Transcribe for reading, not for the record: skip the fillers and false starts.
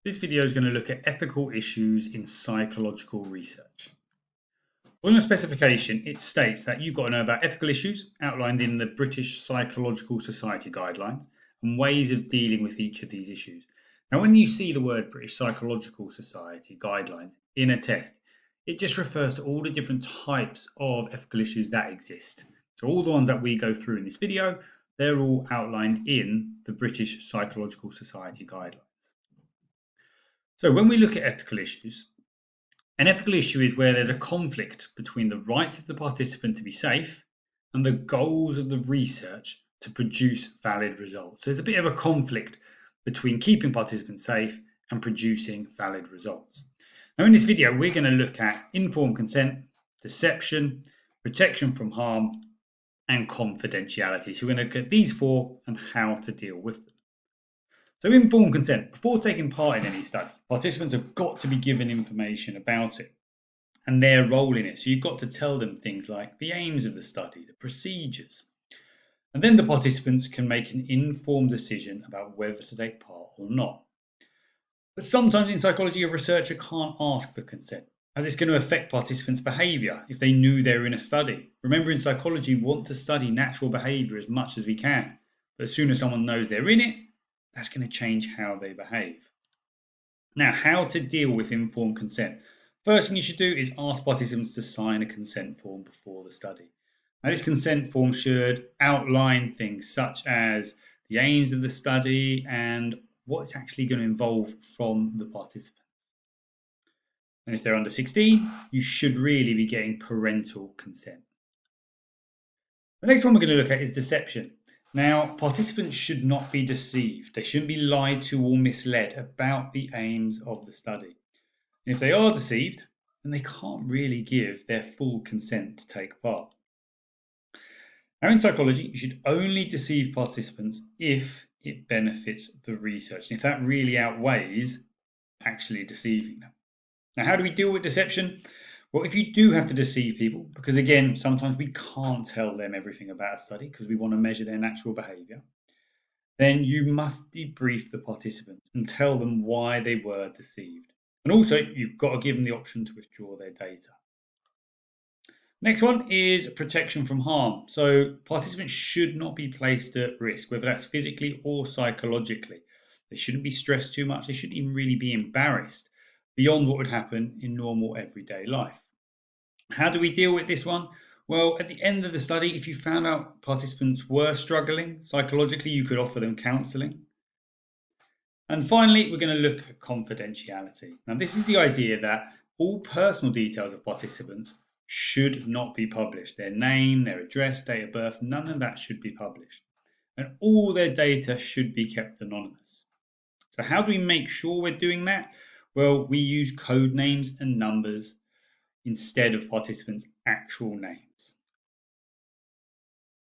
This video is going to look at ethical issues in psychological research. On your specification, it states that you've got to know about ethical issues outlined in the British Psychological Society guidelines and ways of dealing with each of these issues. Now, when you see the word British Psychological Society guidelines in a test, it just refers to all the different types of ethical issues that exist. So all the ones that we go through in this video, they're all outlined in the British Psychological Society guidelines. So when we look at ethical issues, an ethical issue is where there's a conflict between the rights of the participant to be safe and the goals of the research to produce valid results. So there's a bit of a conflict between keeping participants safe and producing valid results. Now in this video, we're going to look at informed consent, deception, protection from harm, and confidentiality. So we're going to look at these four and how to deal with them. So informed consent. Before taking part in any study, participants have got to be given information about it and their role in it. So you've got to tell them things like the aims of the study, the procedures. And then the participants can make an informed decision about whether to take part or not. But sometimes in psychology, a researcher can't ask for consent, as it's going to affect participants' behaviour if they knew they were in a study. Remember, in psychology, we want to study natural behaviour as much as we can. But as soon as someone knows they're in it, that's going to change how they behave. Now, how to deal with informed consent. First thing you should do is ask participants to sign a consent form before the study. Now, this consent form should outline things such as the aims of the study and what it's actually going to involve from the participants. And if they're under 16, you should really be getting parental consent. The next one we're going to look at is deception. Now, participants should not be deceived. They shouldn't be lied to or misled about the aims of the study. And if they are deceived, then they can't really give their full consent to take part. Now, in psychology, you should only deceive participants if it benefits the research, and if that really outweighs actually deceiving them. Now, how do we deal with deception? Well, if you do have to deceive people, because again, sometimes we can't tell them everything about a study because we want to measure their natural behaviour, then you must debrief the participants and tell them why they were deceived. And also, you've got to give them the option to withdraw their data. Next one is protection from harm. So participants should not be placed at risk, whether that's physically or psychologically. They shouldn't be stressed too much. They shouldn't even really be embarrassed beyond what would happen in normal everyday life. How do we deal with this one? Well, at the end of the study, if you found out participants were struggling psychologically, you could offer them counselling. And finally, we're going to look at confidentiality. Now, this is the idea that all personal details of participants should not be published. Their name, their address, date of birth, none of that should be published. And all their data should be kept anonymous. So how do we make sure we're doing that? Well, we use code names and numbers instead of participants' actual names.